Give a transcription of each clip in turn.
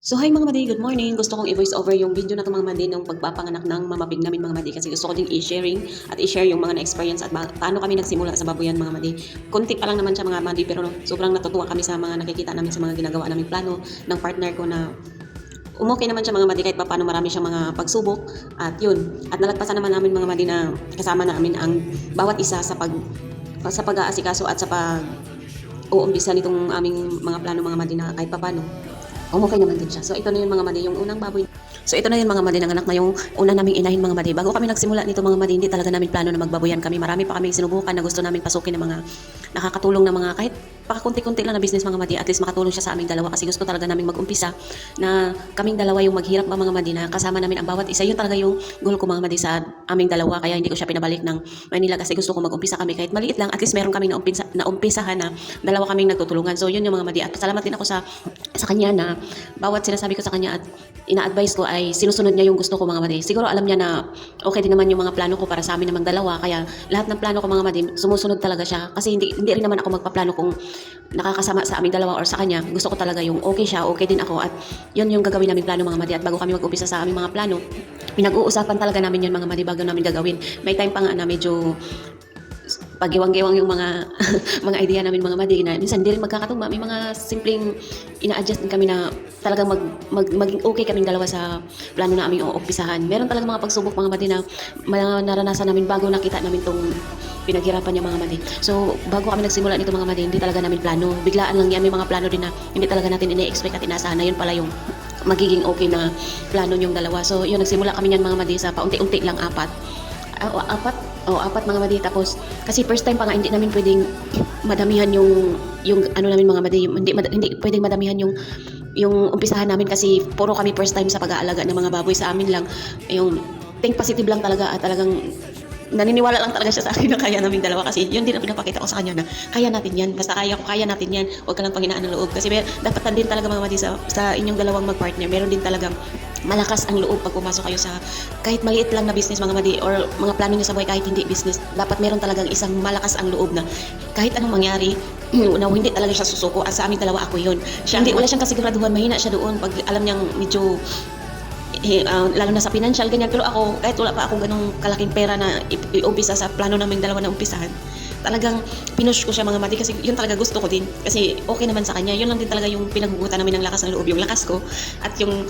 So hi mga madi, good morning. Gusto kong i-voice over yung video na ito mga madi ng pagpapanganak ng mamapig namin mga madi kasi gusto ko din i-sharing at i-share yung mga na-experience at paano kami nagsimula sa babuyan mga madi. Kunti pa lang naman siya mga madi pero sobrang natutuwa kami sa mga nakikita namin sa mga ginagawa naming plano ng partner ko na umokay naman siya mga madi kahit pa paano marami siyang mga pagsubok at yun. At nalagpasan naman namin mga madi na kasama namin ang bawat isa sa pag-aasikaso at sa uumpisa nitong aming mga plano mga madi na kahit pa paano okay naman din siya. So ito na yun mga madi, yung unang baboy. So ito na yun mga madi, nanganak na yung una naming inahin mga madi. Bago kami nagsimula nito mga madi, hindi talaga namin plano na magbaboyan kami. Marami pa kaming sinubukan na gusto namin pasukin ng mga nakakatulong na mga kahit pakakunti-kunti lang na business mga madi. At least makatulong siya sa aming dalawa kasi gusto talaga namin mag-umpisa na kaming dalawa yung maghirap mga madi na kasama namin ang bawat isa. Yun talaga yung goal ko mga madi sa aming dalawa. Kaya hindi ko siya pinabalik ng Manila kasi gusto ko mag-umpisa kami kahit maliit lang. At least meron kaming naumpisahan na dalawa kaming nagtutulungan. So yun yung mga madi. At salamat din ako sa kanya na bawat sinasabi ko sa kanya at ina-advise ko ay sinusunod niya yung gusto ko mga madi. Siguro alam niya na okay din naman yung mga plano ko para sa amin namang dalawa. Kaya lahat ng plano ko mga madi, sumusunod talaga siya. Kasi hindi rin naman ako magpaplano kung nakakasama sa aming dalawa or sa kanya. Gusto ko talaga yung okay siya, okay din ako. At yun yung gagawin namin plano mga madi. At bago kami mag-umpisa sa aming mga plano, pinag-uusapan talaga namin yun mga madi bago namin gagawin. May time pa nga na medyo pagiwang-giwang yung mga mga idea namin mga madi na minsan hindi rin magkakatugma. May mga simpleng ina-adjust din kami na talagang maging okay kaming dalawa sa plano na aming uumpisahan. Meron talagang mga pagsubok mga madi na naranasan namin bago nakita namin tong pinaghirapan niya mga madi. So bago kami nagsimula nito mga madi, hindi talaga namin plano. Biglaan lang yan. May mga plano din na hindi talaga natin ini-expect at inaasahan na yun pala yung magiging okay na plano yung dalawa. So yun, nagsimula kami niyan mga madi sa paunti-unti lang apat mga madi. Tapos kasi first time pa nga hindi namin pwedeng madamihan yung ano namin mga madi, hindi pwedeng madamihan yung umpisahan namin kasi puro kami first time sa pag-aalaga ng mga baboy. Sa amin lang yung think positive lang talaga at talagang naniniwala lang talaga siya sa akin na kaya namin dalawa kasi yun din ang pinapakita ko sa kanya na kaya natin yan, basta kaya natin yan, huwag ka lang panghinaan ng loob kasi dapat din talaga mga madi sa inyong dalawang mag-partner, meron din talagang malakas ang loob pag pumasok kayo sa kahit maliit lang na business mga madi or mga plano nyo sa buhay kahit hindi business. Dapat meron talagang isang malakas ang loob na kahit anong mangyari na hindi talaga siya susuko. At sa aming dalawa ako yun. Wala siyang kasiguraduhan, mahina siya doon pag alam niyang medyo lalo na sa financial ganyan. Pero ako kahit wala pa akong ganong kalaking pera na i-umpisa sa plano naming dalawa na umpisahan, talagang pinush ko siya mga madi kasi yun talaga gusto ko din kasi okay naman sa kanya. Yun lang din talaga yung pinaghugutan namin ng lakas ng loob, yung lakas ko at yung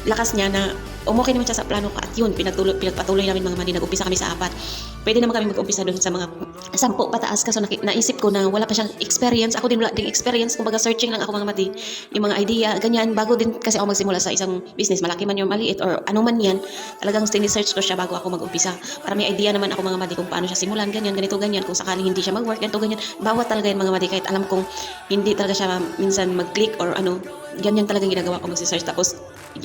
lakas niya na umokay naman siya sa plano ko. At yun, pinagpatuloy namin mga madi, nag-umpisa kami sa 4. Pwede naman kami mag-umpisa doon sa mga 10 pataas kaso naisip ko na wala pa siyang experience. Ako din wala ding experience, kumbaga searching lang ako mga madi, yung mga idea ganyan bago din kasi ako magsimula sa isang business, malaki man yung maliit or ano man yan. Talagang sinesearch ko siya bago ako mag-umpisa para may idea naman ako mga madi kung paano siya simulan, ganyan, ganito, ganyan, kung sakaling hindi siya mag-work, ganito, ganyan. Bawat talaga yung mga madi kahit alam kong hindi talaga siya minsan mag-click or ano, ganyan talagang ginagawa ko, magsi-search tapos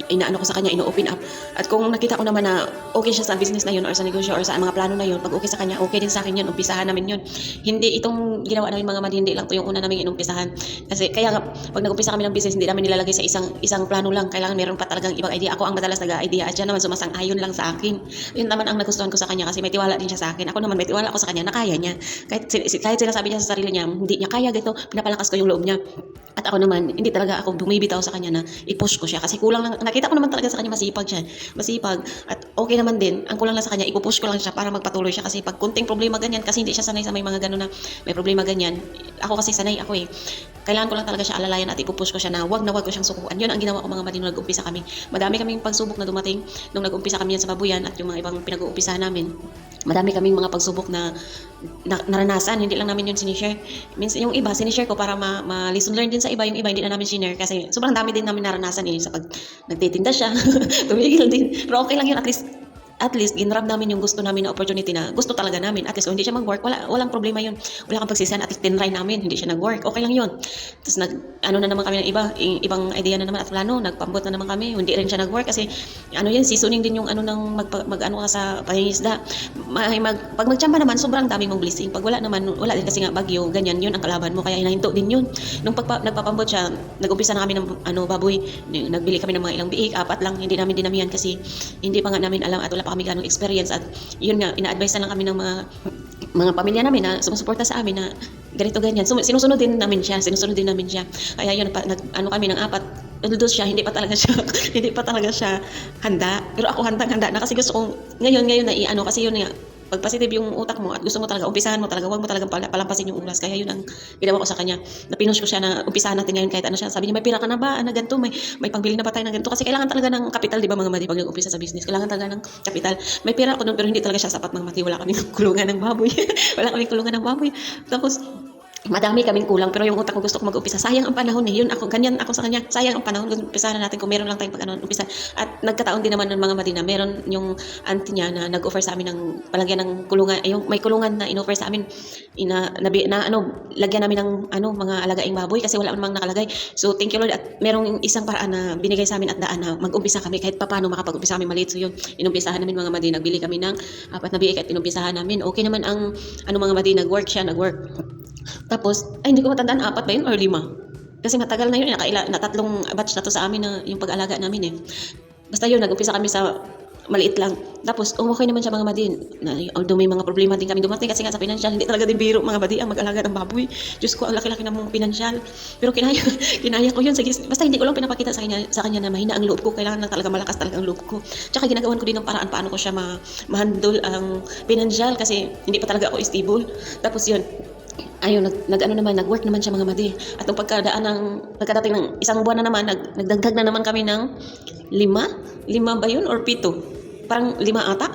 inaano ko sa kanya, ino-open up. At kung nakita ko naman na okay siya sa business na yun or sa negosyo or sa mga plano na yun, pag okay sa kanya, okay din sa akin yun, umpisahan namin yun. Hindi itong ginawa namin mga madi, hindi lang to yung una namin inumpisahan. Kasi kaya nga, pag nag-umpisa kami ng business, hindi namin nilalagay sa isang plano lang. Kailangan meron pa talagang ibang idea. Ako ang madalas nag-idea at siya naman sumasang-ayon lang sa akin. Yun naman ang nagustuhan ko sa kanya kasi may tiwala din siya sa akin. Ako naman may tiwala ako sa kanya na kaya niya. Kahit sinasabi niya sa sarili niya, hindi niya kaya gito, pinapalakas ko yung loob niya. At ako naman, hindi talaga ako bumibitaw sa kanya na i-push ko siya kasi kulang lang, nakita ko naman talaga sa kanya masipag siya, masipag at okay naman din. Ang kulang lang sa kanya, ipupush ko lang siya para magpatuloy siya kasi pag kunting problema ganyan, kasi hindi siya sanay sa may mga gano'n na may problema ganyan. Ako kasi sanay ako kailangan ko lang talaga siya alalayan at ipupush ko siya na wag ko siyang sukuan. Yun ang ginawa ko mga madi nung nag-umpisa kami. Madami kaming pagsubok na dumating nung nag-umpisa kami yan sa babuyan at yung mga ibang pinag-uumpisahan namin. Madami kaming mga pagsubok na naranasan, hindi lang namin yun sinishare. Minsan yung iba sinishare ko para ma-lesson learn din sa iba, yung iba hindi na namin sinare kasi sobrang dami din namin naranasan sa pag nagtitinda siya. Tumigil din, pero okay lang yun, at least ginrab namin yung gusto namin na opportunity na gusto talaga namin. At least kung hindi siya mag-work, walang problema yun. Wala kang pagsisihan, at least tinry namin, hindi siya nag-work, okay lang yun. Tapos ano na naman kami ng ibang idea na naman at plano, nagpambot na naman kami, hindi rin siya nag-work kasi yun, seasoning din yung ano ng mag-ano ka sa pangingisda. Pag magtsamba naman, sobrang daming mong blessing. Pag wala naman, wala din kasi nga bagyo, ganyan, yun ang kalaban mo, kaya hinahinto din yun. Nung nagpapambot siya, nag-umpisa na kami ng baboy, nagbili kami ng mga ilang biik, 4 lang, hindi namin dinamihan kasi hindi pa nga namin alam at wala pa kami ganong experience. At yun nga, ina-advise na lang kami ng mga pamilya namin na sumusuporta sa amin na ganito ganyan. Sinusunod din namin siya. Kaya yun, ano kami ng 4 although siya hindi pa talaga siya hindi pa talaga siya handa, pero ako handang-handa na kasi gusto kong ngayon na i-ano kasi yun nga pag positive yung utak mo at gusto mo talaga umpisahan mo talaga, wag mo talagang palampasin yung oras. Kaya yun ang ginawa ko sa kanya. Napinush ko siya na umpisahan natin ngayon kahit ano siya. Sabi niya, may pira ka na ba? Ano ganito? May pangbili na ba tayo ng ganito? Kasi kailangan talaga ng kapital, di ba mga madi, pag nag-umpisa sa business. Kailangan talaga ng kapital. May pira ako doon pero hindi talaga siya sapat mga madi. Wala kaming kulungan ng baboy. Wala kaming kulungan ng baboy. Tapos madami kaming kulang pero yung utak ko gusto ko mag-umpisa. Sayang ang panahon eh. Yun ako, ganyan ako sa kanya. Sayang ang panahon. Umpisahan na natin kung meron lang tayong umpisa. At nagkataon din naman ng mga Madina. Meron yung auntie niya na nag-offer sa amin ng palagyan ng kulungan. Yung may kulungan na in-offer sa amin lagyan namin ng mga alagaing baboy kasi wala namang nakalagay. So thank you Lord at merong isang paraan na binigay sa amin at daan na mag-umpisa kami kahit paano makapag-umpisa kami maliit. So yun, inumpisahan namin mga Madina. Nagbili kami ng 4 na biik at inumpisahan namin. Okay naman ang mga Madina. Nag-work. Tapos, ay hindi ko matandaan, 4 ba yun or 5? Kasi matagal na yun, na 3 batch na to sa amin na yung pag-alaga namin eh. Basta yun, nag-umpisa kami sa maliit lang. Tapos, okay naman siya mga madin. Although may mga problema din kami dumating kasi nga sa financial, hindi talaga din biro mga madi ang mag-alaga ng baboy. Diyos ko, ang laki-laki ng mga financial. Pero kinaya ko yun. Sige, basta hindi ko lang pinapakita sa kanya na mahina ang loob ko. Kailangan lang talaga malakas talaga ang loob ko. Tsaka ginagawan ko din ng paraan paano ko siya ma-handle ang financial kasi hindi pa talaga ako stable. Tapos yun, ayun, nag-work naman siya mga madi. At nung pagkadating ng isang buwan na naman, nagdagdag na naman kami ng 5 ba yun or 7? Parang 5 ata.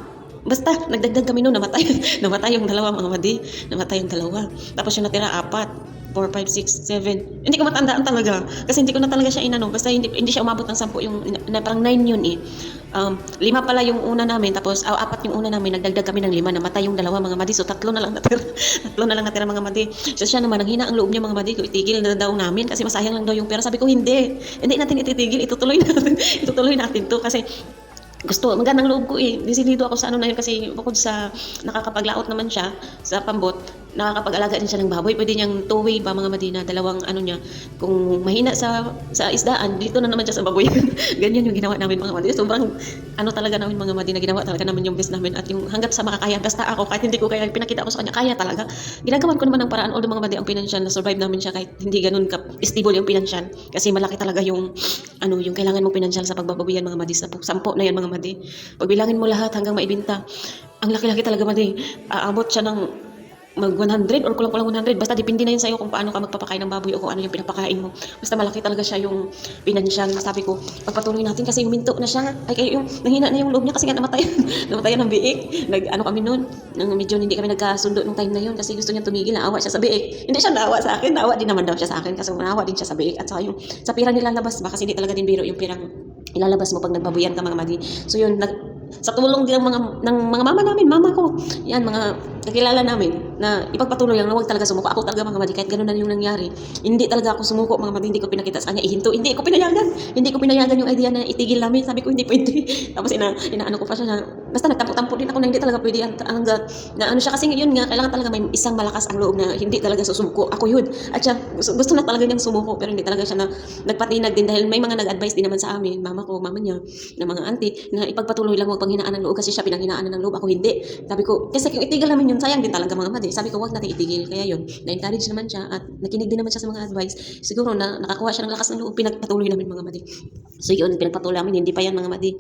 Basta, nagdagdag kami noon, namatay yung 2 mga madi. Namatay yung 2. Tapos yung natira 4. 4, 5, 6, 7. Hindi ko matandaan talaga. Kasi hindi ko na talaga siya inano. Basta hindi siya umabot ng 10. Parang 9 yun eh. 5 pala yung una namin. Tapos 4 yung una namin. Nagdagdag kami ng 5. Namatay yung 2 mga madi. So 3 na lang natira. 3 na lang natira mga madi. So siya naman, nanghina ang loob niya mga madi. Itigil na daw namin. Kasi masayang lang daw yung pera. Sabi ko hindi. Hindi natin ititigil. Itutuloy natin to. Kasi magandang loob ko eh. Desidido ako sa na yun kasi bukod sa nakakapaglaot naman siya sa pambot, nakakapag-alaga din siya ng baboy. Pwede niyang two-way ba mga Madina, dalawang niya. Kung mahina sa isdaan, dito na naman siya sa baboy. Ganyan yung ginawa namin mga Madina. Sobrang talaga namin mga Madina, ginawa talaga namin yung best namin at yung hanggat sa makakaya. Basta ako, kahit hindi ko kaya, pinakita ko sa kanya, kaya talaga. Ginagawan ko naman ng paraan, although mga Madina, ang financial, na-survive namin siya kahit hindi ganun stable yung financial. Kasi malaki talaga yung kailangan mong financial sa pagbabawian mga Madi. 10 na yan mga Madi. Pagbilangin mo lahat hanggang maibenta, ang laki-laki talaga Madi. Aabot siya ng mag 100 or kulang 100. Basta depende na yun sa'yo kung paano ka magpapakain ng baboy o kung ano yung pinapakain mo. Basta malaki talaga siya yung financial. Sabi ko, pagpatuloy natin kasi huminto na siya. Ay, yung nanghina na yung loob niya kasi nga namatayan ng biik. Kami noon. Medyo hindi kami nagkasundo nung time na yun kasi gusto niya tumigil. Naawa siya sa biik. Hindi siya naawa sa akin. Naawa din naman daw siya sa akin kasi naawa din siya sa biik. At saka yung sa pira nilalabas ba kasi hindi talaga din biro yung pirang ilalabas mo pag nagbabuyan ka mga Madi. So yun, sa tulong din ng mga mama namin, mama ko, yan mga kakilala namin na ipagpatuloy lang na huwag talaga sumuko. Ako talaga mga Madi, kahit ganun na yung nangyari, hindi talaga ako sumuko mga Madi, hindi ko pinakita sa kanya ihinto, hindi ko pinayagan yung idea na itigil namin. Sabi ko hindi pwede. Tapos inaano ko pa siya na basta nagtampo-tampo din ako na hindi talaga pwede hanggang na siya kasi yun nga, kailangan talaga may isang malakas ang loob na hindi talaga susumuko. Ako yun. At siya gusto na talaga niyang sumuko pero hindi talaga siya na nagpatinag din dahil may mga nag-advise din naman sa amin, mama niya, na mga auntie, na ipagpatuloy lang, huwag panghinaan ng loob kasi siya pinanghinaan ng loob, ako hindi. Sabi ko, kasi kung itigil namin yun, sayang din talaga mga Madi. Sabi ko, huwag natin itigil. Kaya yun, na-encourage naman siya at nakinig din naman siya sa mga advice. Siguro na nakakuha siya ng lakas ng loob, pinagpatuloy namin mga Madi. So yun, pinagpatuloy namin, hindi pa yan mga Madi.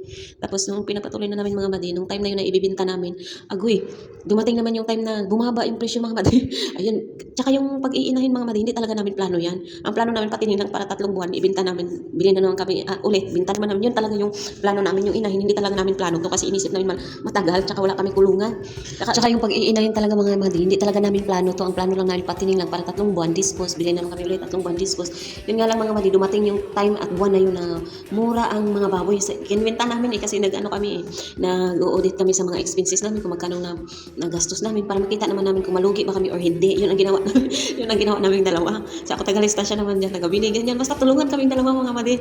Tapos nung pinagpatuloy na namin mga Madi, nung time na yun na ibibinta namin, agoy, dumating naman yung time na bumaba yung presyo mga Madi. Ayun, tsaka yung pag-iinahin mga Madi, hindi talaga namin plano yan. Ang plano namin patining lang para 3 buwan, ibinta namin, bilhin na naman kami ulit, binta naman namin. Yun talaga yung plano namin, yung inahin, hindi talaga namin plano to kasi inisip namin matagal, tsaka wala kami kulungan. Tsaka yung pag-iinahin talaga mga Madi, hindi talaga namin plano to. Ang plano lang namin patining lang para 3 buwan, dispose, bilhin naman kami ulit 3 buwan, dispose. Yun nga lang mga Madi, dumating yung time at buwan na yun na mura ang mga baboy. Kinwenta namin kasi kami nag-audit kami sa mga expenses namin kung magkano na gastos namin para makita naman namin kung malugi ba kami or hindi. Yun ang ginawa namin. Yun ang ginawa namin dalawa. So ako tagalista siya naman dyan, nagabili ganyan. Basta tulungan kaming dalawa mga Madi.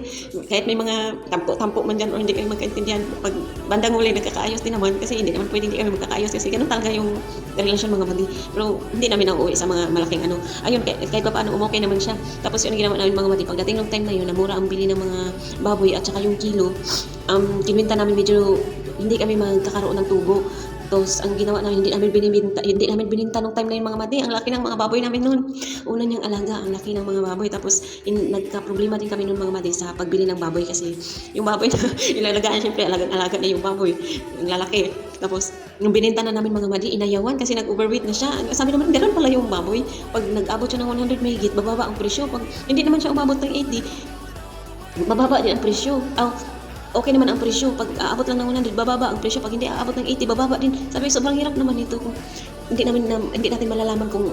Kahit may mga tampo man dyan or hindi kami magkaintindihan, pag bandang huli nagkakaayos din naman kasi hindi naman pwede hindi kami magkakaayos kasi ganun talaga yung relasyon mga Madi. Pero hindi namin nauwi sa mga malaking ayun, kahit pa paano umokay naman siya. Tapos yun ang ginawa namin mga Madi. Pagdating ng time na yun, namura ang bili ng mga baboy at saka yung kilo, kinwenta namin medyo hindi kami magkakaroon ng tubo. Tapos ang ginawa namin, hindi namin bininta nung time na yun mga madi. Ang laki ng mga baboy namin noon. Una niyang alaga, ang laki ng mga baboy. Tapos nagka-problema din kami noon mga madi sa pagbili ng baboy kasi yung baboy na ilalagaan, syempre alaga na yung baboy. Ang lalaki. Tapos nung bininta na namin mga madi, inayawan kasi nag-overweight na siya. Sabi naman, ganoon pala yung baboy. Pag nag-abot siya ng 100 mahigit, bababa ang presyo. Pag hindi naman siya umabot ng 80, bababa din ang presyo. Okay naman ang presyo. Pag aabot lang ng 100, bababa ang presyo. Pag hindi aabot ng 80, bababa din. Sabi, sobrang hirap naman ito kung hindi natin malalaman kung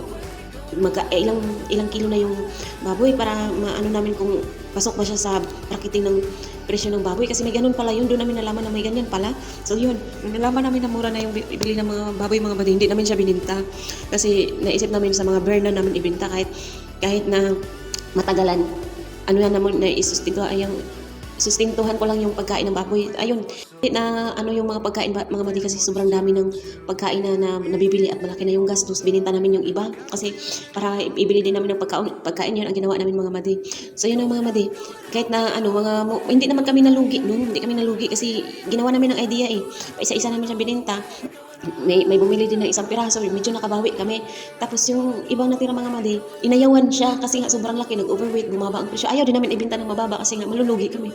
ilang kilo na yung baboy para maano namin kung pasok ba siya sa braketing ng presyo ng baboy. Kasi may ganun pala yun. Doon namin nalaman na may ganyan pala. So yun, nalaman namin na mura na yung ibili ng mga baboy, mga baboy. Hindi namin siya bininta. Kasi naisip namin sa mga bear na namin ibinta kahit na matagalan. Ano yan naman na sustentuhan ko lang yung pagkain ng baboy. Ayun, na ano yung mga pagkain mga madi kasi sobrang dami ng pagkain na nabibili at malaki na yung gastos. Bininta namin yung iba kasi para ibili din namin ng pagkain yun ang ginawa namin mga madi. So yun ang mga madi. Kahit na hindi naman kami nalugi noon. Hindi kami nalugi kasi ginawa namin ng idea eh. Isa-isa namin siya bininta. May bumili din ng isang piraso, medyo nakabawi kami. Tapos yung ibang natira mga madi, inayawan siya kasi nga sobrang laki, nag-overweight, bumaba ang presyo. Ayaw din namin ibenta ng mababa kasi nga malulugi kami.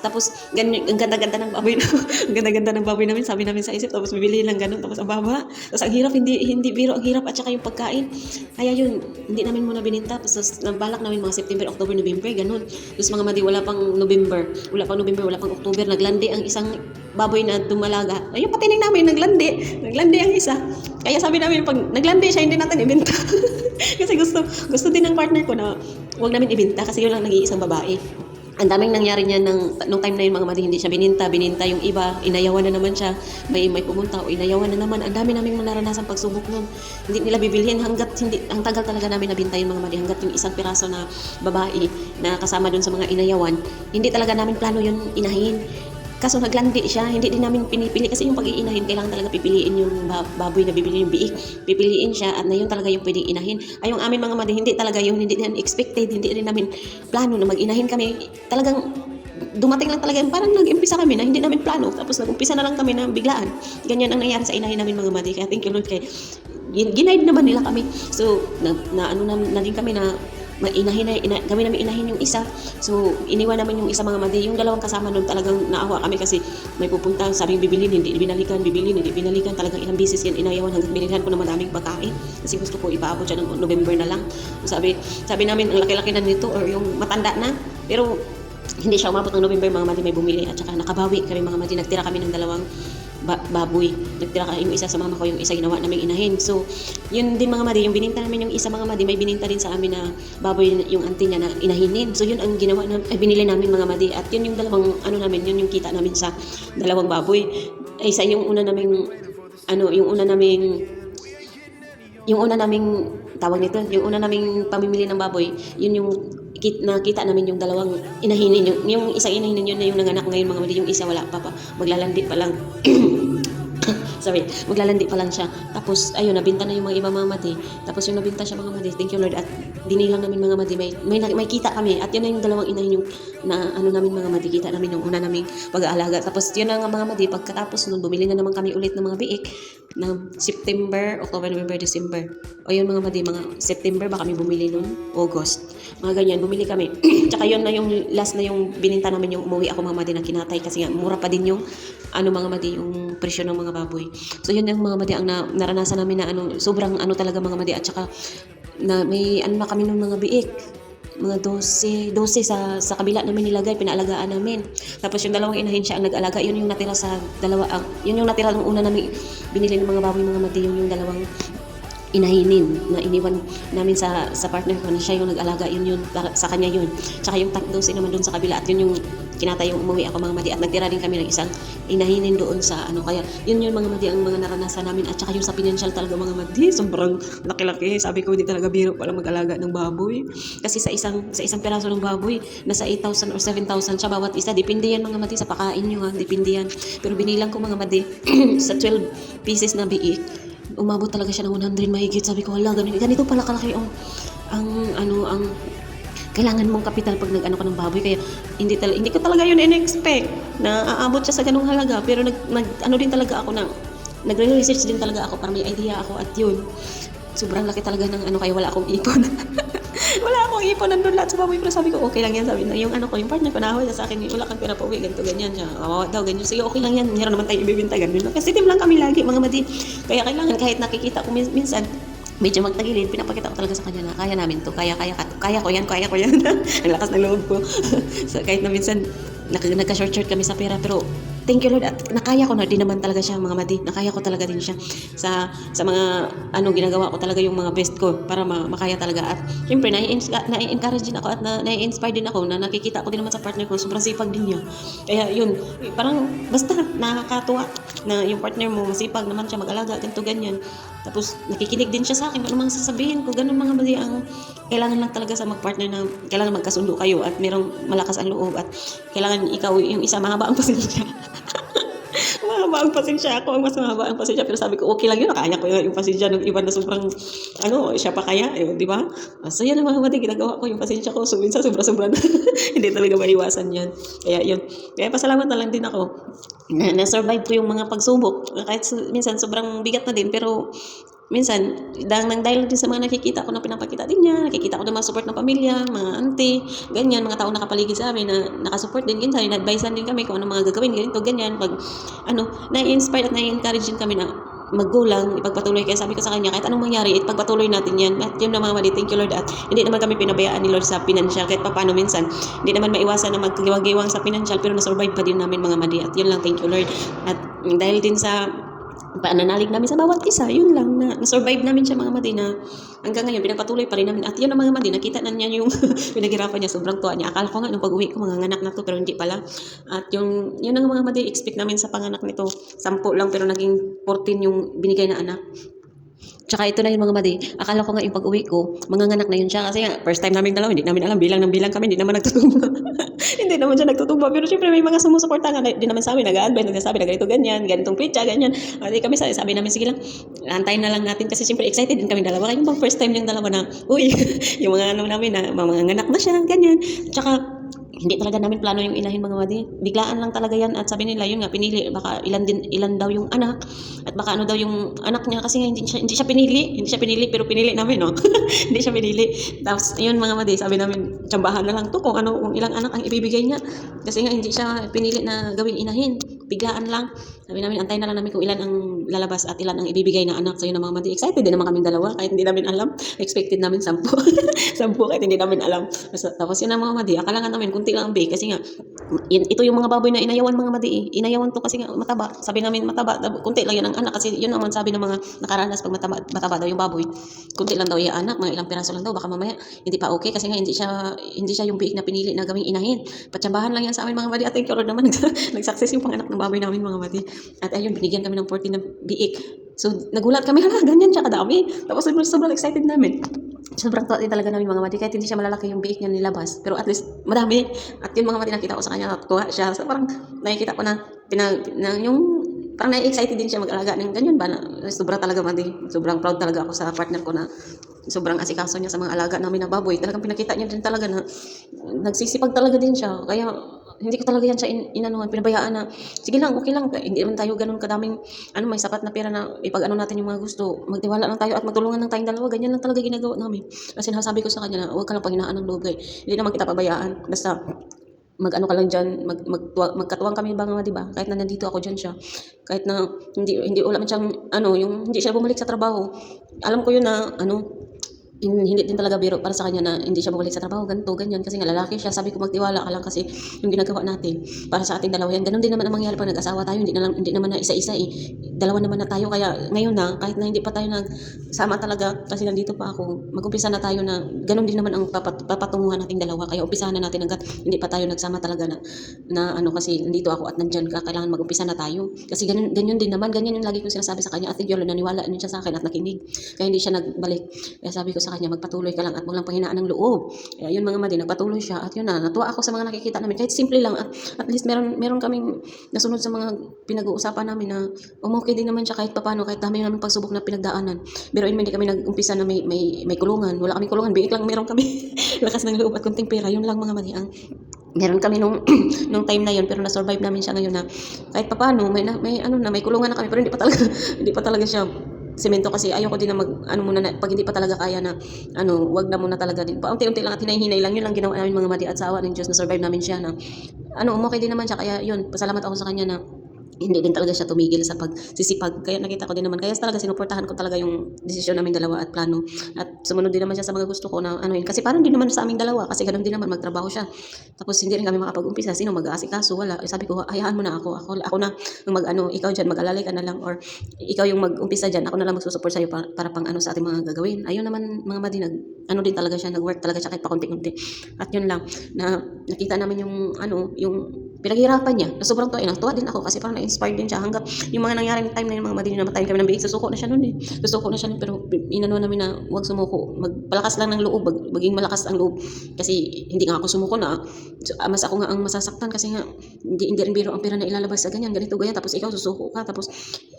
Tapos ganyan, ang ganda-ganda ng baboy ang ganda-ganda ng baboy namin, sabi namin sa isip, tapos bibili lang ganun, tapos ang baba. Tapos ang hirap, hindi biro, ang hirap at saka yung pagkain. Kaya yun, hindi namin muna bininta. Tapos nagbalak namin mga September, October, November, ganun. Tapos mga madi, wala pang November, wala pang October, naglandi ang isang baboy na dumalaga. Ayun, patining namin, naglandi ang isa. Kaya sabi namin, pag naglandi siya, hindi natin ibenta. Kasi gusto din ng partner ko na huwag namin ibenta kasi yun lang nag-iisang babae. Ang daming nangyari niya nung time na yun mga madi, hindi siya bininta yung iba, inayawan na naman siya, may pumunta o inayawan na naman. Ang dami naming naranasan pagsubok nun. Hindi nila bibilhin ang tagal talaga namin nabinta yung mga madi, hanggat yung isang piraso na babae na kasama dun sa mga inayawan, hindi talaga namin plano yun inahin. Kaso naglandi siya, hindi din namin pinipili kasi yung pag-iinahin, kailangan talaga pipiliin yung baboy na bibili yung biik. Pipiliin siya at na yun talaga yung pwedeng inahin. Ay yung amin mga madi, hindi talaga yung hindi din expected, hindi rin namin plano na mag-inahin kami. Talagang dumating lang talaga, parang nag-umpisa kami na hindi namin plano. Tapos nag-umpisa na lang kami na biglaan. Ganyan ang nangyari sa inahin namin mga madi. Kaya thank you Lord, kay ginaid naman nila kami. So na din kami na kami namin inahin yung isa. So iniwan naman yung isa mga madi. Yung dalawang kasama nun talagang naawa kami kasi may pupunta, sabing bibilin, hindi binalikan, talagang ilang beses yan inayawan hanggang binilhan ko ng madaming pagkain kasi gusto ko ipaabot siya ng November na lang. Sabi namin ang laki-laki na nito or yung matanda na, pero hindi siya umabot ng November mga madi, may bumili at saka nakabawi kami mga madi. Nagtira kami ng dalawang baboy. Nagtira yung isa sa mama ko, yung isa ginawa namin inahin. So, yun din mga madi, yung bininta namin yung isa mga madi, may bininta din sa amin na baboy yung auntie niya na inahinin. So, yun ang ginawa binili namin mga madi. At yun yung dalawang yun yung kita namin sa dalawang baboy. Ay, isa yung una naming tawag nito, yung una naming pamimili ng baboy, yun yung nakita namin yung dalawang inahinin, yung isang inahinin yun na yung nanganak ngayon mga madi, yung isa wala pa maglalandi pa lang. Maglalandi pa lang siya. Tapos ayun, nabinta na yung mga iba mga madi. Tapos yung nabinta siya mga madi, thank you Lord, at dinilang namin mga madi, may kita kami. At yun na yung dalawang inahin yung na namin mga madi, kita namin yung una naming pag-aalaga. Tapos yun na nga mga madi, pagkatapos nun bumili na naman kami ulit ng mga biik ng September, October, November, December. O yun mga madi, mga September ba kami bumili nun? August. Mga ganyan, bumili kami. Tsaka yun na yung last na yung bininta namin, yung umuwi ako mga madi na kinatay kasi nga mura pa din yung mga madi, yung presyo ng mga baboy. So yun yung mga madi ang naranasan namin na sobrang talaga mga madi. At saka na may na kami ng mga biik, mga 12 sa kabila namin nilagay, pinaalagaan namin. Tapos yung dalawang inahin siya ang nag-alaga, yun yung natira sa dalawa, yun yung natira ng una namin binili ng mga baboy mga madi, yung dalawang inahinin na iniwan namin sa partner ko na siya yung nag-alaga, yun sa kanya yun. Tsaka yung 12 naman doon sa kabila, at yun yung kinatay yung umuwi ako mga madi, at nagtira din kami ng isang inahinin doon sa kaya yun mga madi ang mga naranasan namin. At saka yung sa financial talaga mga madi, sobrang laki-laki. Sabi ko hindi talaga biro pala mag-alaga ng baboy kasi sa isang piraso ng baboy nasa 8,000 or 7,000 siya bawat isa. Depende yan mga madi sa pakain nyo, depende yan. Pero binilang ko mga madi sa 12 pieces na biik, umabot talaga siya ng 100 mahigit. Sabi ko, wala, ganito pala kalaki ang kailangan mong kapital pag nag-ano ka ng baboy. Kaya hindi ko talaga yun in-expect na aabot siya sa ganung halaga. Pero nag din talaga ako ng nagre-research din talaga ako para may idea ako at yun. Sobrang laki talaga ng ano, kaya wala akong ipon. Wala akong ipon, nandun lahat sa baboy. Pero sabi ko, okay lang yan. Sabi na, yung ano ko, yung partner ko, nahoy sa akin, wala kang pera pa uwi, ganito, ganyan siya. Kawawa daw, ganyan. Sige, okay lang yan. Meron naman tayo ibibinta, ganyan. Kasi team lang kami lagi, mga madi. Kaya kailangan, kahit nakikita ko minsan, medyo magtagilid, pinapakita ko talaga sa kanya na kaya namin to, kaya ko yan. Ang lakas ng loob ko. So, kahit na minsan, nagka-short kami sa pera, pero thank you Lord at nakaya ko na din naman talaga siya mga madi, nakaya ko talaga din siya sa mga ano ginagawa ko talaga yung mga best ko para makaya talaga at syempre nai-encourage din ako at nai-inspire din ako na nakikita ko din naman sa partner ko sobrang sipag din niya, kaya yun parang basta nakakatuwa na yung partner mo masipag naman siya mag-alaga ganito ganyan, tapos nakikinig din siya sa akin ano mang sasabihin ko, ganun mga madi. Ang kailangan lang talaga sa mag-partner na kailangan magkasundo kayo at merong malakas ang loob at kailangan ikaw yung isa mahaba ang pasensya. Mahaba ang pasensya, ako ang mas mahaba ang pasensya, pero sabi ko okay lang yun, nakaya ko yung pasensya ng iba na sobrang ano siya pa kaya di ba? So yan ang mga mati ginagawa ko yung pasensya ko, so minsan sobra-sobra na hindi talaga maiwasan yan, kaya yun, kaya pasalamat na lang din ako na-survive ko yung mga pagsubok kahit minsan sobrang bigat na din, pero minsan, dahil din sa mga nakikita ko na pinapakita din niya, nakikita ko na mga support ng pamilya, mga auntie, ganyan, mga tao nakapaligid sa amin na nakasupport din, ganyan, na-advisean din kami kung ano mga gagawin, ganito, ganyan, pag, na-inspire at na-encourage din kami na maggulang, ipagpatuloy, kaya sabi ko sa kanya, kahit anong mangyari, ipagpatuloy natin yan, at yun na mga mali, thank you Lord, at hindi naman kami pinabayaan ni Lord sa financial, kahit paano minsan, hindi naman maiwasan na maggiwang-giwang sa financial, pero na-survive pa din namin mga mali, at yun lang, thank you Lord, at dahil din sa pananalig namin sa bawat isa, yun lang na survive namin siya mga madi na hanggang ngayon pinagpatuloy pa rin namin at yun ang mga madi, nakita na niya yung pinaghirapan niya, sobrang tuwa niya, akala ko nga nung pag-uwi ko mga nganak na to pero hindi pala, at yun ang mga madi expect namin sa panganak nito, 10 lang pero naging 14 yung binigay na anak. Tsaka ito na yung mga madi, akala ko nga yung pag-uwi ko, manganganak na yun siya kasi nga first time namin dalawa, hindi namin alam, bilang kami, hindi naman nagtutugma. Hindi naman siya nagtutugma, pero syempre may mga sumusuporta nga, hindi naman sa amin, nag-a-advise, nagsasabi na ganito, ganyan, ganitong pitcha, ganyan. Hindi kami sabi namin, sige lang, antayin na lang natin kasi syempre excited din kami dalawa, kaya yung bang first time yung dalawa na, uy, yung mga ano namin na, manganganak na siya, ganyan. Tsaka, hindi talaga namin plano yung inahin mga madi. Biglaan lang talaga yan at sabi nila yun nga pinili baka ilan daw yung anak at baka ano daw yung anak niya kasi nga hindi siya pinili pero pinili namin no. Hindi siya pinili. Tapos yun mga madi, sabi namin tsambahan na lang to kung ilang anak ang ibibigay niya kasi nga hindi siya pinili na gawing inahin. Biglaan lang. Sabi namin antayin na lang namin kung ilan ang lalabas at ilan ang ibibigay na anak. So yun ang mga madi. Excited din naman kaming dalawa kahit hindi namin alam. Expected namin 10. 10 kahit hindi namin alam. Tapos yun ang mga madi. Akala nga namin kunti lang be kasi nga ito yung mga baboy na inayawan mga madi. Inayawan to kasi nga mataba. Sabi namin mataba, kunti lang yan ang anak kasi yun naman sabi ng mga nakaranas pag mataba daw yung baboy. Kunti lang daw yung anak, mga ilang piraso lang daw baka mamaya hindi pa okay kasi nga hindi siya yung biik na pinili na gawing inahin. Patsambahan lang yan sa amin mga madi. At thank you Lord naman nag-success yung panganak ng baboy namin mga madi. At ayun binigyan kami ng 14 na biik. So nagulat kami hala ganyan siya kadami. Tapos sobrang excited namin. Sobrang tuwa din talaga namin mga madi kahit hindi siya malalaki yung biik niya nilabas pero at least madami at yun mga madi nakita ko sa kanya natuwa siya so parang nakikita ko na yung parang na-excited din siya mag-alaga ng ganyan ba na sobra talaga madi sobrang proud talaga ako sa partner ko na sobrang asikaso niya sa mga alaga namin na baboy talagang pinakita niya din talaga na nagsisipag talaga din siya kaya hindi ko talaga yan siya inanuhan, pinabayaan na sige lang, okay lang, hindi naman tayo ganun kadaming may sapat na pera na ipag-ano natin yung mga gusto, magtiwala lang tayo at magtulungan lang tayong dalawa, ganyan lang talaga ginagawa namin. Kasi nasabi ko sa kanya na huwag ka lang panghinaan ng loob hindi naman kita pabayaan, basta mag-ano ka lang dyan, magkatuwang kami ba nga, di ba? Kahit na nandito ako dyan siya, kahit na hindi wala man siyang, yung hindi siya bumalik sa trabaho, alam ko yun na, hindi din talaga biro para sa kanya na hindi siya bumalik sa trabaho, ganito, ganyan, kasi nga lalaki siya, sabi ko magtiwala ka lang kasi yung ginagawa natin para sa ating dalawa yan, ganun din naman ang mangyari pag nag-asawa tayo, hindi naman na isa-isa dalawa naman na tayo, kaya ngayon na, kahit na hindi pa tayo nagsama talaga, kasi nandito pa ako, mag-umpisa na tayo na, ganun din naman ang papatunguhan nating dalawa, kaya umpisahan na natin hanggat hindi pa tayo nagsama talaga na kasi nandito ako at nandyan ka, kailangan mag-umpisa na tayo, kasi ganyan din naman, ganyan yung lagi kong sinasabi sa kanya, at yun, naniwala din siya sa akin at nakinig, kaya hindi siya nagbalik, kaya sabi ko sa kanya magpatuloy ka lang at wag lang panghinaan ng loob. Kaya yun mga madi, nagpatuloy siya at yun na, natuwa ako sa mga nakikita namin kahit simple lang at least meron kaming nasunod sa mga pinag-uusapan namin na okay din naman siya kahit papano, kahit dami namin pagsubok na pinagdaanan. Pero hindi kami nag-umpisa na may kulungan, wala kaming kulungan, biik lang meron kami lakas ng loob at kunting pera, yun lang mga madi ang Meron kami nung nung time na yun, pero na-survive namin siya ngayon na kahit papaano may kulungan na kami, pero hindi pa talaga hindi pa talaga siya semento kasi ayoko din na ano muna na pag hindi pa talaga kaya na wag na muna talaga din. Paunti-unti lang at hinay-hinay lang yun lang ginawa namin mga madi at sa awa ng Diyos na survive namin siya na umokey din naman siya kaya yun pasalamat ako sa kanya na hindi din talaga siya tumigil sa pagsisipag. Kaya nakita ko din naman. Kaya talaga sinuportahan ko talaga yung desisyon namin dalawa at plano. At sumunod din naman siya sa mga gusto ko na anuhin. Kasi parang din naman sa aming dalawa. Kasi ganun din naman magtrabaho siya. Tapos hindi rin kami makapag-umpisa. Sino mag-aasikaso? Wala. Sabi ko, hayaan mo na ako. Ako na ikaw dyan, mag-alalay ka na lang. Or ikaw yung mag-umpisa dyan. Ako na lang magsusupport sa'yo para pang sa ating mga gagawin. Ayun naman mga madi, din talaga siya. Nag-work talaga siya kahit pa konti-konti. At yun lang. Na nakita namin yung pinaghirapan niya. Na sobrang tuwa din ako kasi parang na-inspired din siya hanggang yung mga nangyaring time na yung mga madini na matayin kami ng biig. Susuko na siya noon eh. Susuko na siya noon pero inano namin na huwag sumuko. Magpalakas lang ng loob. Maging malakas ang loob. Kasi hindi nga ako sumuko na. Mas ako nga ang masasaktan kasi nga hindi rin biro ang pera na ilalabas sa ganyan. Ganito, ganyan. Tapos ikaw susuko ka. Tapos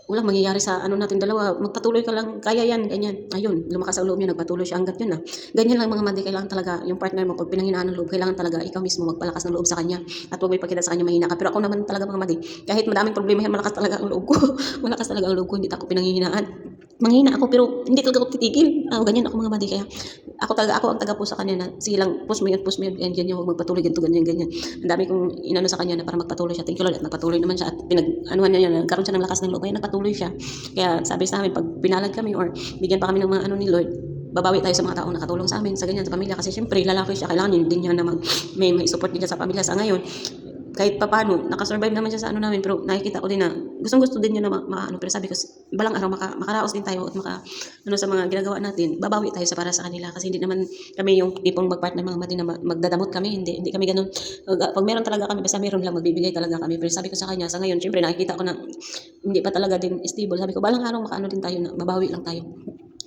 wala mangyayari sa natin dalawa. Magpatuloy ka lang. Kaya yan. Ganyan. Ayun. Lumakas ang loob niya. Nagpatuloy siya hanggat yun na. Ganyan lang mga madi. Kailangan talaga yung partner mo pag pinanghinaan ng loob. Kailangan talaga ikaw mismo magpalakas ng loob sa kanya. At huwag may pakita sa kanya mahina ka. Pero ako naman talaga mga madi. Kahit madaming problema yan, malakas talaga ang loob ko. Malakas talaga ang loob ko. Hindi ako pinanghihinaan. Manghina ako pero hindi talaga ako titigil. Ganyan ako mga madi. Kaya ako ang taga po sa kanya na sige lang, push mo yun, ganyan, huwag magpatuloy, ganito, ganyan. Ang dami kong inano sa kanya na para magpatuloy siya. Thank you Lord at nagpatuloy naman siya at pinag-anuhan niya, nagkaroon siya ng lakas ng loob. Kaya nagpatuloy siya. Kaya sabi sa amin, pag pinalag kami or bigyan pa kami ng mga ni Lord, babawi tayo sa mga taong nakatulong sa amin, sa ganyan, sa pamilya. Kasi syempre, lalaki siya, kailangan din niya na may support din siya sa pamilya. Sa ngayon, kahit papaano, nakasurvive naman siya sa namin, pero nakikita ko din na gustong-gusto din niya na pero sabi ko, balang araw makaraos din tayo at sa mga ginagawa natin, babawi tayo para sa kanila kasi hindi naman kami yung tipong mag-partner mga mati na magdadamot kami, hindi kami ganun. Pag meron talaga kami, basta meron lang, magbibigay talaga kami. Pero sabi ko sa kanya, sa ngayon, syempre nakikita ko na hindi pa talaga din stable. Sabi ko, balang araw din tayo na babawi lang tayo.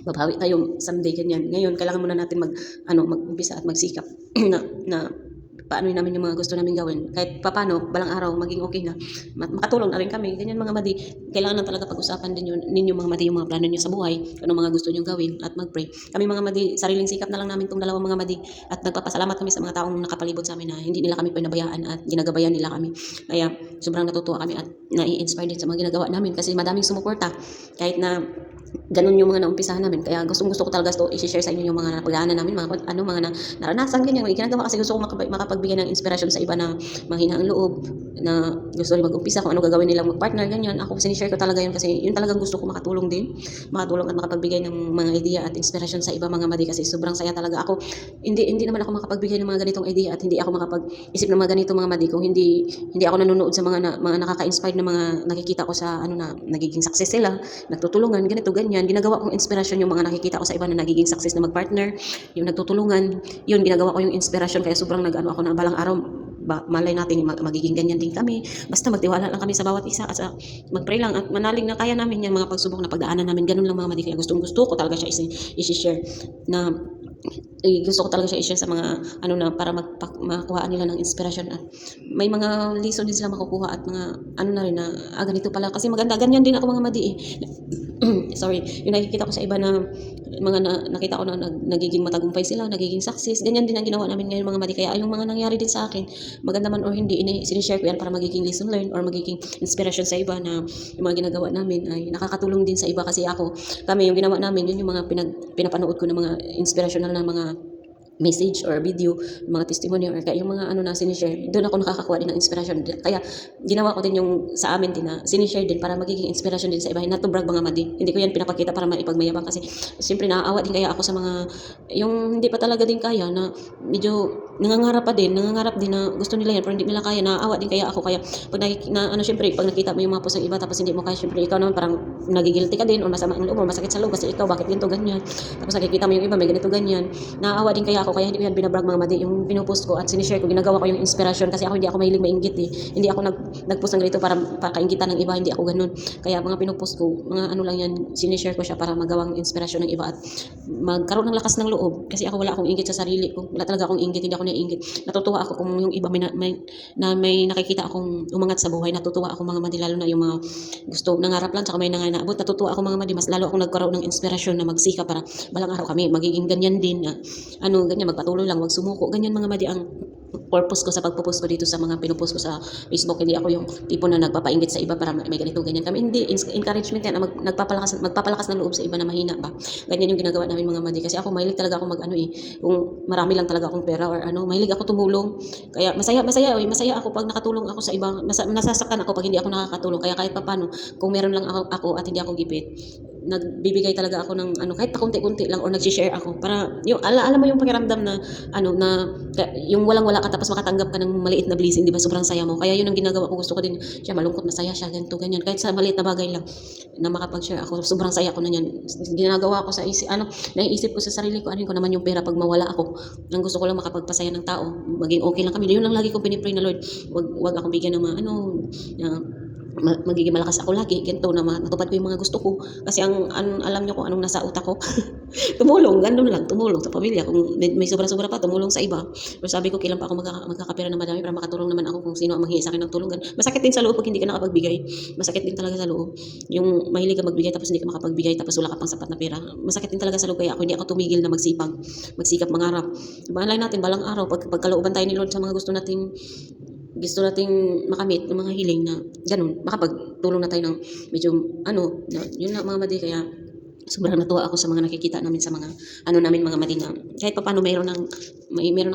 Babawi tayo someday, ganyan. Ngayon, kailangan muna natin mag-umpisa at magsikap na paano namin yung mga gusto namin gawin. Kahit paano, balang araw, maging okay na. Makatulong na rin kami. Ganyan mga madi. Kailangan na talaga pag-usapan din ninyo mga madi yung mga plano nyo sa buhay, anong mga gusto nyo gawin at mag-pray. Kami mga madi, sariling sikap na lang namin itong dalawang mga madi at nagpapasalamat kami sa mga taong nakapalibot sa amin na hindi nila kami pinabayaan at ginagabayan nila kami. Kaya sobrang natutuwa kami at nai-inspire din sa mga ginagawa namin kasi madaming sumuporta. Kahit na ganun yung mga naumpisahan namin. Kaya gusto ko talaga ito i-share sa inyo yung mga napagdaanan namin, mga naranasan ganyan, mga ginagawa kasi gusto ko makapagbigay ng inspirasyon sa iba na manghina ang loob, na gusto nila mag-umpisa kung ano gagawin nila mag-partner, ganyan. Ako sinishare ko talaga yun kasi yun talagang gusto ko makatulong at makapagbigay ng mga idea at inspirasyon sa iba mga madi kasi sobrang saya talaga ako. Hindi naman ako makapagbigay ng mga ganitong idea at hindi ako makapag-isip ng mga ganito mga madi kung hindi ako nanonood sa mga nakaka-inspire na mga nakikita ko sa na nagiging success sila, nagtutulungan, ganito, ganyan. Ginagawa kong inspirasyon yung mga nakikita ko sa iba na nagiging success na mag-partner, yung nagtutulungan, yun ginagawa ko yung inspirasyon. Kaya sobrang ako na balang araw malay natin magiging ganyan din kami. Basta magtiwala lang kami sa bawat isa at mag-pray lang at manalig na kaya namin yung mga pagsubok na pagdaanan namin. Ganun lang mga madi. Kaya gusto ko talaga siya i-share na gusto ko talaga siya i-share sa mga na para makuha nila ng inspirasyon at may mga lesson din sila makukuha at mga na rin na ganito pala kasi maganda, ganyan din ako mga madi sorry, yung nakikita ko sa iba na nakita ko na nagiging matagumpay sila, nagiging success, ganyan din ang ginawa namin ngayon mga madi. Kaya yung mga nangyari din sa akin, maganda man or hindi, sinishare ko yan para magiging lesson learned or magiging inspiration sa iba na yung mga ginagawa namin ay nakakatulong din sa iba kasi kami yung ginawa namin, yun yung mga pinapanood ko ng mga inspirational na mga message or video, mga testimony or kaya yung mga na sinishare, doon ako nakakakuha din ng inspiration. Kaya ginawa ko din yung sa amin din na sinishare din para magiging inspiration din sa iba. Not to brag mga madi. Hindi ko yan pinapakita para maipagmayabang kasi siyempre naaawa din kaya ako sa mga yung hindi pa talaga din kaya na medyo nangangarap din na gusto nila yan pero hindi nila kaya. Naaawa din kaya ako. Kaya pag siyempre pag nakita mo yung mga post ng iba tapos hindi mo kaya, siyempre ikaw naman parang nagigilty ka din or masama ang loob or masakit sa loob kasi ikaw bakit ganito ganyan. Tapos nakikita mo yung iba may ganito ganyan. Naaawa din kaya ako, kaya hindi ko yan binabrag mga madi. Yung pinupost ko at sinishare ko, ginagawa ko yung inspiration kasi hindi ako mahilig mainggit Hindi ako nagpost ng ganito para kainggitan ng iba, hindi ako ganun. Kaya mga pinupost ko, mga lang yan, sinishare ko siya para magawang inspirasyon ng iba at magkaroon ng lakas ng loob kasi ako wala akong inggit sa sarili ko. Wala talaga akong inggit, hindi ako naiinggit. Natutuwa ako kung yung iba may nakikita akong umangat sa buhay. Natutuwa ako mga madi, lalo na yung mga gusto nangarap lang tsaka may nanganabot. Natutuwa ako mga madi, mas lalo akong nagkaroon ng inspirasyon na magsika para balang araw kami magiging ganyan din na ganyan, magpatuloy lang, wag sumuko, ganyan mga madi ang purpose ko sa pagpo-post ko dito sa mga pinopost ko sa Facebook. Hindi ako yung tipo na nagpapainggit sa iba para may ganito ganyan kami. Hindi, encouragement yan na magpapalakas ng loob sa iba na mahina ba. Ganyan yung ginagawa namin mga madi. Kasi ako mahilig talaga ako mag-ano eh. Kung marami lang talaga akong pera or ano, mahilig ako tumulong. Kaya masaya ako pag nakatulong ako sa iba. Nasasaktan ako pag hindi ako nakakatulong. Kaya kahit papaano, kung meron lang ako at hindi ako gipit, nagbibigay talaga ako ng ano, kahit pakunti-kunti lang or nag-share ako para yung alam mo yung pakiramdam na ano na yung walang-wala ka tapos makatanggap ka ng maliit na blessing, di ba? Sobrang saya mo. Kaya yun ang ginagawa ko. Gusto ko din siya malungkot, masaya siya, ganito, ganyan. Kahit sa maliit na bagay lang na makapag-share ako, sobrang saya ko na yan. Ginagawa ko sa naiisip ko sa sarili ko, ano ko naman yung pera pag mawala ako. Ang gusto ko lang makapagpasaya ng tao. Maging okay lang kami. Yun lang lagi kong pinipray na Lord. Wag akong bigyan ng mga magiging malakas ako lagi, ganito na matupad ko yung mga gusto ko. Kasi alam nyo kung anong nasa utak ko. Tumulong, ganun lang, tumulong sa pamilya. Kung may sobra-sobra pa, tumulong sa iba. Pero sabi ko, kailan pa ako magkakapera na madami para makatulong naman ako kung sino ang manghihingi sa akin ng tulong. Masakit din sa loob pag hindi ka nakapagbigay. Masakit din talaga sa loob. Yung mahilig ka magbigay tapos hindi ka makapagbigay tapos wala ka pang sapat na pera. Masakit din talaga sa loob. Kaya ako hindi ako tumigil na magsikap mangarap. Malay natin, balang araw, pagkalooban tayo ni Lord sa mga gusto nating makamit ng mga hiling na ganun, makapagtulong na tayo ng medyo yun lang mga madi. Kaya sobrang natuwa ako sa mga nakikita namin sa mga namin mga madi na kahit pa paano meron na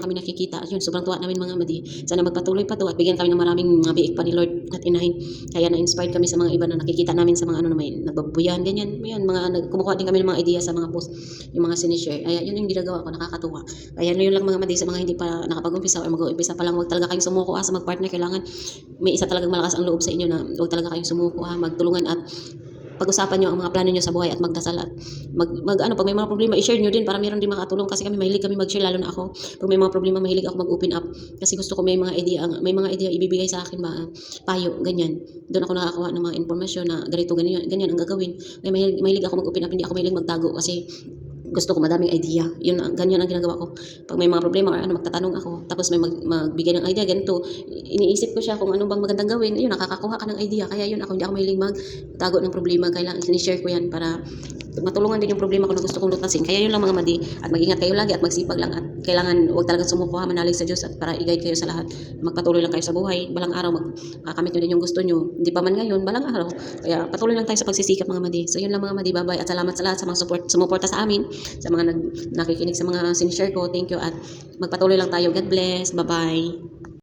kami nakikita. Yun, sobrang tuwa namin mga madi. Sana magpatuloy pa to at bigyan kami ng maraming mga biik pa ni Lord at inahin. Kaya na-inspired kami sa mga iba na nakikita namin sa mga na may nagbabuyan, ganyan. Yun, kumukuha din kami ng mga idea sa mga post, yung mga sinishare. Kaya yun yung ginagawa ko, nakakatuwa. Kaya yun lang mga madi sa mga hindi pa nakapag-umpisa or mag-uumpisa pa lang, wag talaga kayong sumuko sa mag-partner. Kailangan may isa talagang malakas ang loob sa inyo na wag talaga kayong sumuko magtulungan at pag-usapan nyo ang mga plano nyo sa buhay at magdasal at pag may mga problema i-share nyo din para meron din makatulong. Kasi mahilig kami mag-share, lalo na ako. Pag may mga problema, mahilig ako mag-open up kasi gusto ko may mga idea ibibigay sa akin ba, payo, ganyan. Doon ako nakakuha ng mga informasyon na ganito, ganyan ang gagawin. Kaya mahilig ako mag-open up, hindi ako mahilig magtago kasi gusto ko madaming idea. Ganyan ang ginagawa ko. Pag may mga problema or magtatanong ako, tapos may magbigay ng idea, ganito, iniisip ko siya kung ano bang magandang gawin. Ayun, nakakakuha ka ng idea. Kaya yun, hindi ako mahilig magtago ng problema. Kailangan sinishare ko yan para matulungan din yung problema ko na gusto kong lutasin. Kaya yun lang mga madi. At mag-ingat kayo lagi at magsipag lang. At kailangan huwag talagang sumuko, manalig sa Diyos at para i-guide kayo sa lahat. Magpatuloy lang kayo sa buhay. Balang araw, makakamit nyo din yung gusto nyo. Hindi pa man ngayon, balang araw. Kaya patuloy lang tayo sa pagsisikap mga madi. So yun lang mga madi. Bye-bye. At salamat sa lahat sa mga sumuporta sa amin. Sa mga nakikinig sa mga sinishare ko. Thank you at magpatuloy lang tayo. God bless. Bye-bye.